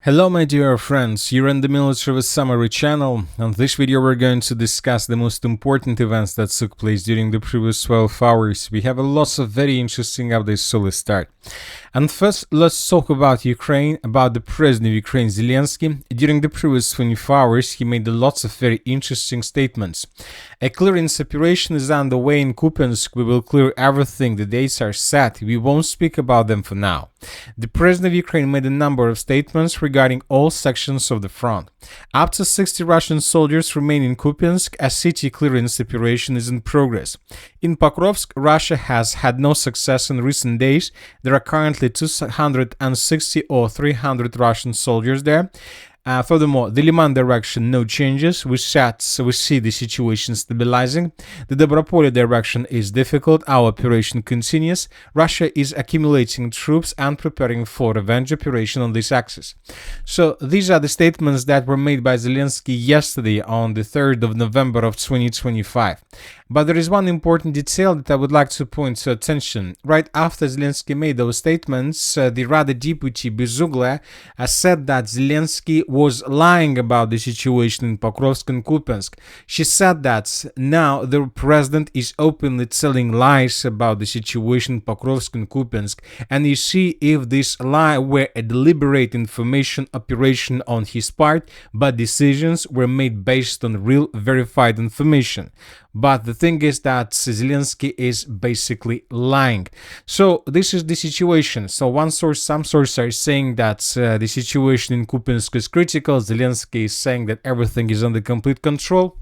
Hello my dear friends, you're in the Military Summary channel. On this video we're going to discuss the most important events that took place during the previous 12 hours. We have lots of very interesting updates, so let's start. And first, let's talk about Ukraine, about the president of Ukraine, Zelensky. During the previous 24 hours, he made lots of very interesting statements. A clearing separation is underway in Kupiansk. We will clear everything. The dates are set. We won't speak about them for now. The president of Ukraine made a number of statements regarding all sections of the front. Up to 60 Russian soldiers remain in Kupiansk. A city clearing separation is in progress. In Pokrovsk, Russia has had no success in recent days. There are currently 260 or 300 Russian soldiers there. Furthermore, the Liman direction, no changes. We see the situation stabilizing. The Dobropolye direction is difficult. Our operation continues. Russia is accumulating troops and preparing for revenge operation on this axis. So these are the statements that were made by Zelensky yesterday on the 3rd of November of 2025. But there is one important detail that I would like to point to attention. Right after Zelensky made those statements, the Rada deputy Bezugla said that Zelensky was lying about the situation in Pokrovsk and Kupiansk. She said that now the president is openly telling lies about the situation in Pokrovsk and Kupiansk, and you see if this lie were a deliberate information operation on his part, but decisions were made based on real verified information. But the thing is that Zelensky is basically lying. So this is the situation. So some sources are saying that the situation in Kupiansk is critical. Zelensky is saying that everything is under complete control.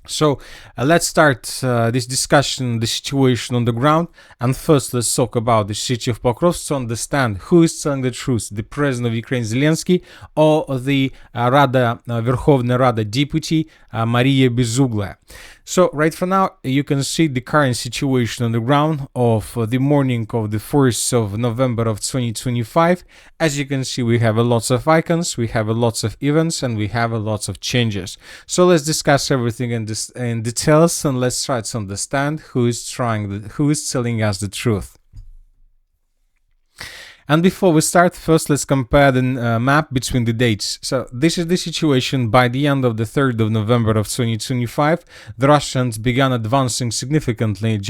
So let's start this discussion, the situation on the ground. And first, let's talk about the city of Pokrovsk to understand who is telling the truth, the president of Ukraine, Zelensky, or the Verkhovna Rada deputy, Maria Bezugla. So right for now, you can see the current situation on the ground of the morning of the 1st of November of 2025. As you can see, we have lots of icons, we have lots of events, and we have lots of changes. So let's discuss everything in details, and let's try to understand who is telling us the truth. And before we start, first let's compare the map between the dates. So this is the situation by the end of the 3rd of November of 2025. The Russians began advancing significantly in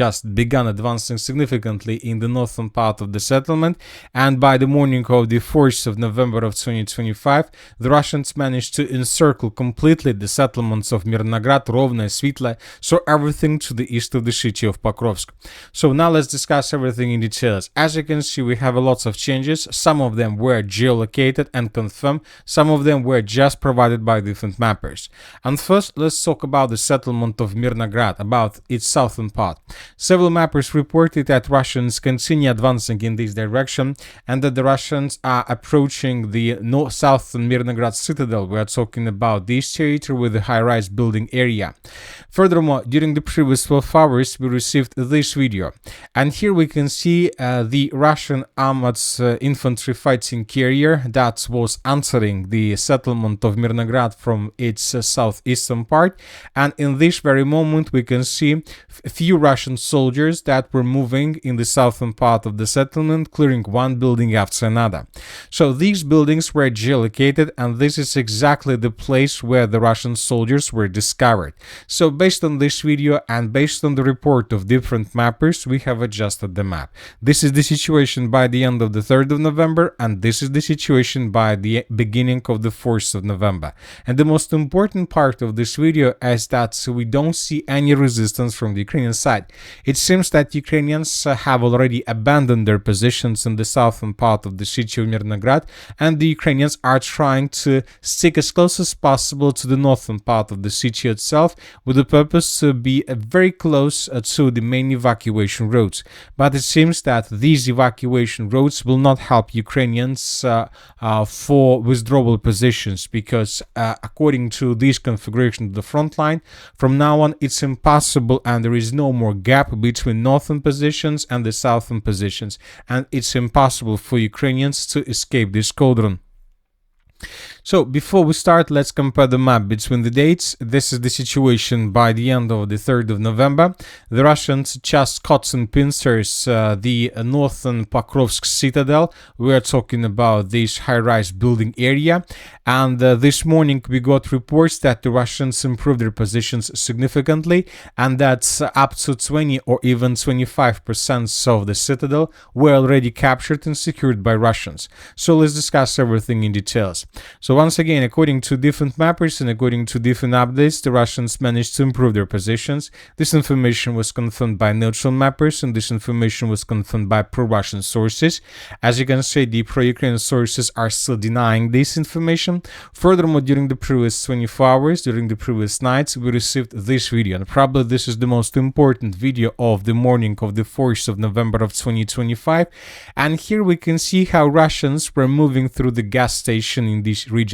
the northern part of the settlement. And by the morning of the 4th of November of 2025, the Russians managed to encircle completely the settlements of Mirnograd, Rovno, Svitla, so everything to the east of the city of Pokrovsk. So now let's discuss everything in details. As you can see, we have lots of changes. Some of them were geolocated and confirmed. Some of them were just provided by different mappers. And first, let's talk about the settlement of Mirnograd, about its southern part. Several mappers reported that Russians continue advancing in this direction and that the Russians are approaching the southern Mirnograd citadel. We are talking about this territory with the high-rise building area. Furthermore, during the previous 12 hours, we received this video. And here we can see the Russian armored infantry fighting carrier that was entering the settlement of Mirnograd from its southeastern part. And in this very moment, we can see a few Russian soldiers that were moving in the southern part of the settlement, clearing one building after another. So these buildings were geolocated, and this is exactly the place where the Russian soldiers were discovered. So based on this video and based on the report of different mappers, we have adjusted the map. This is the situation by the end of the 3rd of November, and this is the situation by the beginning of the 4th of November. And the most important part of this video is that we don't see any resistance from the Ukrainian side. It seems that Ukrainians have already abandoned their positions in the southern part of the city of Mirnograd, and the Ukrainians are trying to stick as close as possible to the northern part of the city itself, with the purpose to be very close to the main evacuation roads. But it seems that these evacuation roads will not help Ukrainians for withdrawal positions, because according to this configuration of the front line, from now on it's impossible, and there is no more gap between northern positions and the southern positions, and it's impossible for Ukrainians to escape this cauldron. So before we start, let's compare the map between the dates. This is the situation by the end of the 3rd of November. The Russians just cut in pincers the northern Pokrovsk citadel. We are talking about this high-rise building area. And this morning we got reports that the Russians improved their positions significantly, and that up to 20 or even 25% of the citadel were already captured and secured by Russians. So let's discuss everything in details. So once again, according to different mappers and according to different updates, the Russians managed to improve their positions. This information was confirmed by neutral mappers, and this information was confirmed by pro-Russian sources. As you can see, the pro-Ukrainian sources are still denying this information. Furthermore, during the previous 24 hours, during the previous nights, we received this video, and probably this is the most important video of the morning of the 4th of November of 2025. And here we can see how Russians were moving through the gas station in this region.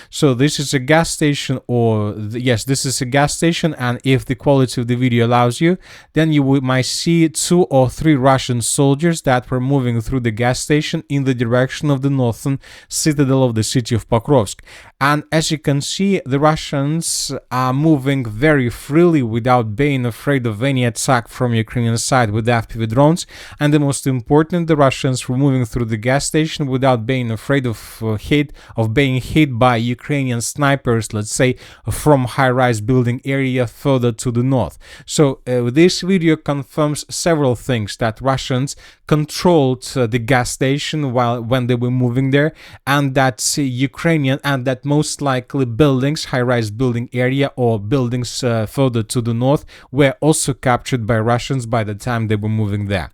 So this is a gas station, or yes, this is a gas station, and if the quality of the video allows you, then you might see 2 or 3 Russian soldiers that were moving through the gas station in the direction of the northern citadel of the city of Pokrovsk. And as you can see, the Russians are moving very freely without being afraid of any attack from Ukrainian side with FPV drones. And the most important, the Russians were moving through the gas station without being afraid of being hit by Ukrainian snipers, let's say, from high-rise building area further to the north. So this video confirms several things: that Russians controlled the gas station when they were moving there, and that Ukrainian and that most likely buildings, high-rise building area or buildings further to the north, were also captured by Russians by the time they were moving there.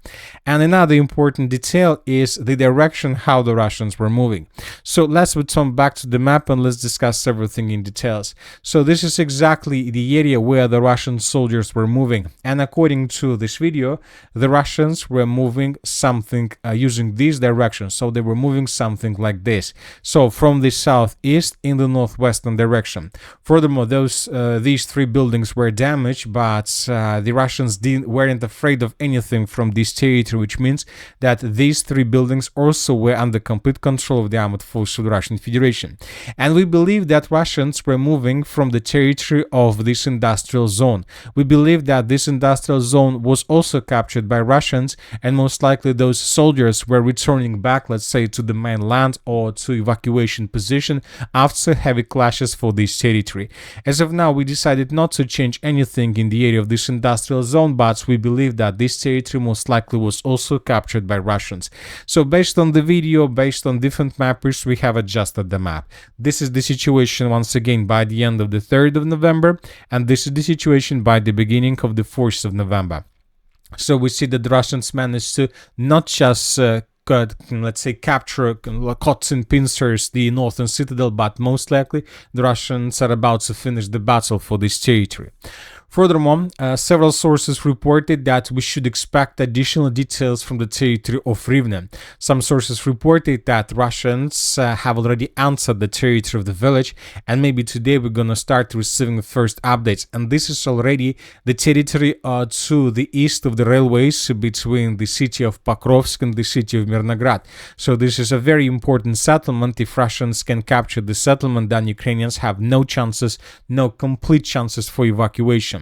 And another important detail is the direction how the Russians were moving. So let's return back to the map and let's discuss everything in details. So this is exactly the area where the Russian soldiers were moving, and according to this video, the Russians were moving something using this direction. So they were moving something like this, so from the southeast in the northwestern direction. Furthermore, these 3 buildings were damaged, but the Russians weren't afraid of anything from this territory, which means that these 3 buildings also were under complete control of the armed forces of the Russian Federation. And we believe that Russians were moving from the territory of this industrial zone. We believe that this industrial zone was also captured by Russians, and most likely those soldiers were returning back, let's say, to the mainland or to evacuation position after heavy clashes for this territory. As of now, we decided not to change anything in the area of this industrial zone, but we believe that this territory most likely was also captured by Russians. So based on the video, based on different mappers, we have adjusted the map. This is the situation once again by the end of the 3rd of November, and this is the situation by the beginning of the 4th of November. So we see that the Russians managed to not just let's say capture, caught in pincers, the northern citadel, but most likely the Russians are about to finish the battle for this territory. Furthermore, several sources reported that we should expect additional details from the territory of Rivne. Some sources reported that Russians have already entered the territory of the village, and maybe today we're gonna start receiving the first updates. And this is already the territory to the east of the railways between the city of Pokrovsk and the city of Mirnograd. So this is a very important settlement. If Russians can capture the settlement, then Ukrainians have no chances, no complete chances for evacuation.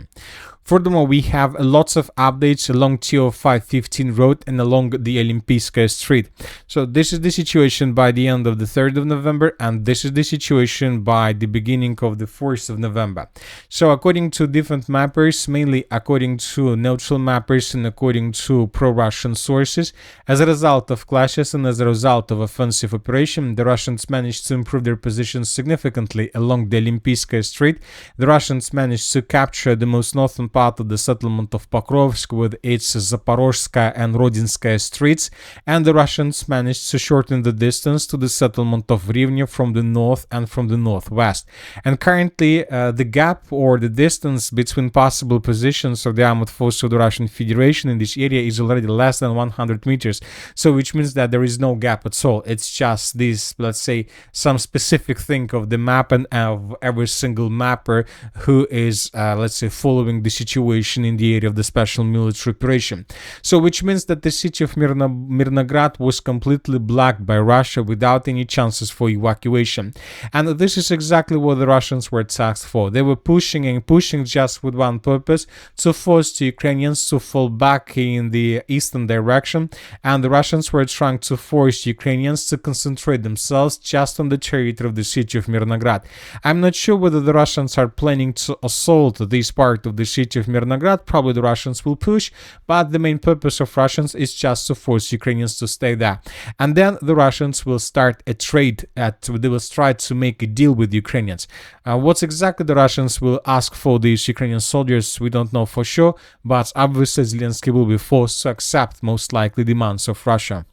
Furthermore, we have lots of updates along TO 515 road and along the Olympийskaya street. So this is the situation by the end of the 3rd of November, and this is the situation by the beginning of the 4th of November. So according to different mappers, mainly according to neutral mappers and according to pro-Russian sources, as a result of clashes and as a result of offensive operation, the Russians managed to improve their positions significantly along the Olympийskaya street. The Russians managed to capture the most northern part of the settlement of Pokrovsk with its Zaporozhskaya and Rodinskaya streets, and the Russians managed to shorten the distance to the settlement of Rivne from the north and from the northwest. And currently, the gap or the distance between possible positions of the armed forces of the Russian Federation in this area is already less than 100 meters. So which means that there is no gap at all. It's just this, let's say, some specific thing of the map and of every single mapper who is, let's say, following the situation situation in the area of the special military operation. So which means that the city of Mirnograd was completely blocked by Russia without any chances for evacuation. And this is exactly what the Russians were tasked for. They were pushing and pushing just with one purpose, to force the Ukrainians to fall back in the eastern direction, and the Russians were trying to force Ukrainians to concentrate themselves just on the territory of the city of Mirnograd. I'm not sure whether the Russians are planning to assault this part of the city of Mirnograd. Probably the Russians will push, but the main purpose of Russians is just to force Ukrainians to stay there. And then the Russians will start a trade, they will try to make a deal with Ukrainians. What exactly the Russians will ask for these Ukrainian soldiers, we don't know for sure, but obviously Zelensky will be forced to accept most likely demands of Russia.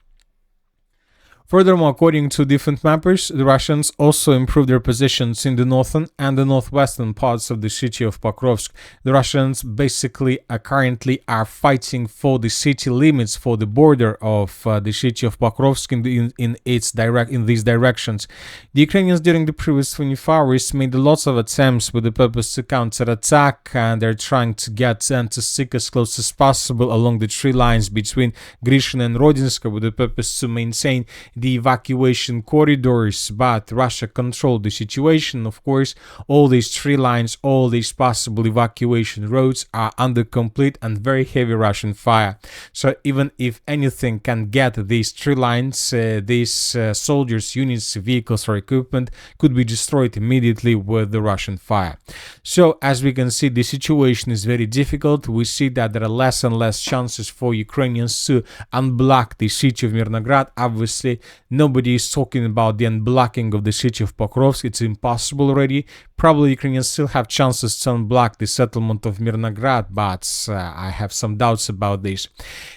Furthermore, according to different mappers, the Russians also improved their positions in the northern and the northwestern parts of the city of Pokrovsk. The Russians basically currently are fighting for the city limits, for the border of the city of Pokrovsk in these directions. The Ukrainians during the previous 24 hours made lots of attempts with the purpose to counterattack, and they're trying to get and to stick as close as possible along the tree lines between Grishin and Rodinska with the purpose to maintain the evacuation corridors, but Russia controlled the situation. Of course, all these tree lines, all these possible evacuation roads are under complete and very heavy Russian fire. So even if anything can get these tree lines, these soldiers, units, vehicles or equipment could be destroyed immediately with the Russian fire. So as we can see, the situation is very difficult. We see that there are less and less chances for Ukrainians to unblock the city of Mirnograd. Obviously, nobody is talking about the unblocking of the city of Pokrovsk. It's impossible already. Probably Ukrainians still have chances to unblock the settlement of Mirnograd, but I have some doubts about this.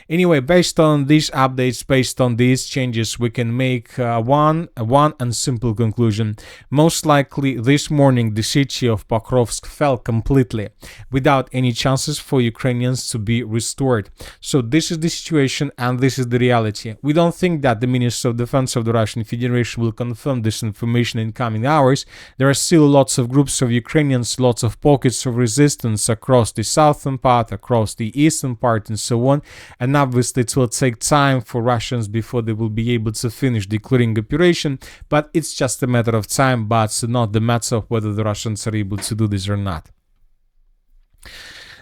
Anyway, based on these updates, based on these changes, we can make one and simple conclusion. Most likely this morning the city of Pokrovsk fell completely without any chances for Ukrainians to be restored. So this is the situation and this is the reality. We don't think that the Minister of Defense of the Russian Federation will confirm this information in coming hours. There are still lots of groups of Ukrainians, lots of pockets of resistance across the southern part, across the eastern part and so on, and obviously it will take time for Russians before they will be able to finish the clearing operation, but it's just a matter of time, but it's not the matter of whether the Russians are able to do this or not.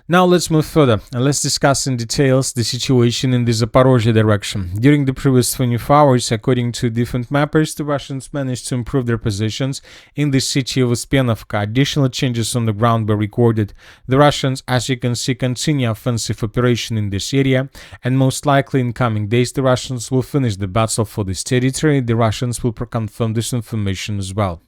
Now let's move further and let's discuss in details the situation in the Zaporozhye direction. During the previous 24 hours, according to different mappers, the Russians managed to improve their positions in the city of Uspenovka. Additional changes on the ground were recorded. The Russians, as you can see, continue offensive operation in this area, and most likely in coming days the Russians will finish the battle for this territory. The Russians will confirm this information as well.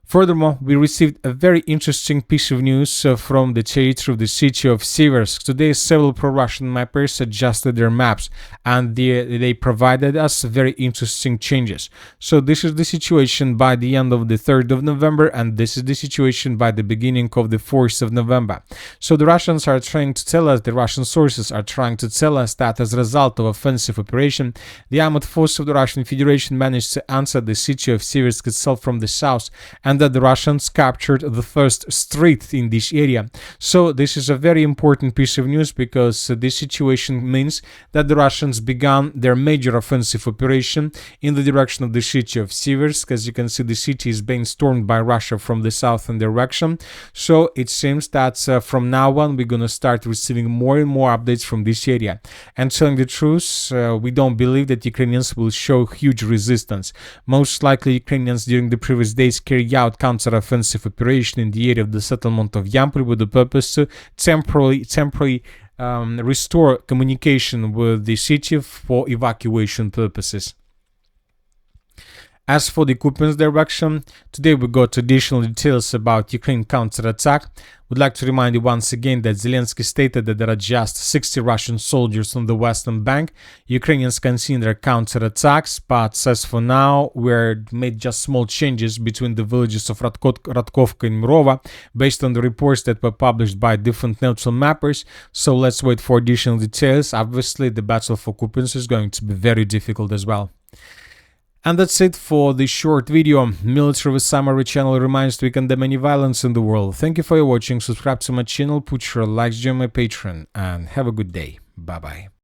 Furthermore, we received a very interesting piece of news from the territory of the city of Seversk. Today, several pro-Russian mappers adjusted their maps, and they provided us very interesting changes. So this is the situation by the end of the 3rd of November, and this is the situation by the beginning of the 4th of November. So the Russians are trying to tell us, the Russian sources are trying to tell us that as a result of offensive operation, the armed force of the Russian Federation managed to answer the city of Seversk itself from the south, and that the Russians captured the first street in this area. So this is a very important piece of news, because this situation means that the Russians began their major offensive operation in the direction of the city of Seversk. As you can see, the city is being stormed by Russia from the southern direction. So it seems that from now on we're going to start receiving more and more updates from this area. And telling the truth, we don't believe that Ukrainians will show huge resistance. Most likely Ukrainians during the previous days carry out counter-offensive operation in the area of the settlement of Yampol with the purpose to temporarily restore communication with the city for evacuation purposes. As for the Kupiansk direction, today we got additional details about Ukraine counterattack. Would like to remind you once again that Zelensky stated that there are just 60 Russian soldiers on the western bank. Ukrainians continue their counterattacks, but as for now, we're made just small changes between the villages of Radkovka and Mirova based on the reports that were published by different neutral mappers. So let's wait for additional details. Obviously, the battle for Kupiansk is going to be very difficult as well. And that's it for this short video. Military with Summary channel reminds to condemn any violence in the world. Thank you for your watching, subscribe to my channel, put your likes, join my Patreon, and have a good day. Bye bye.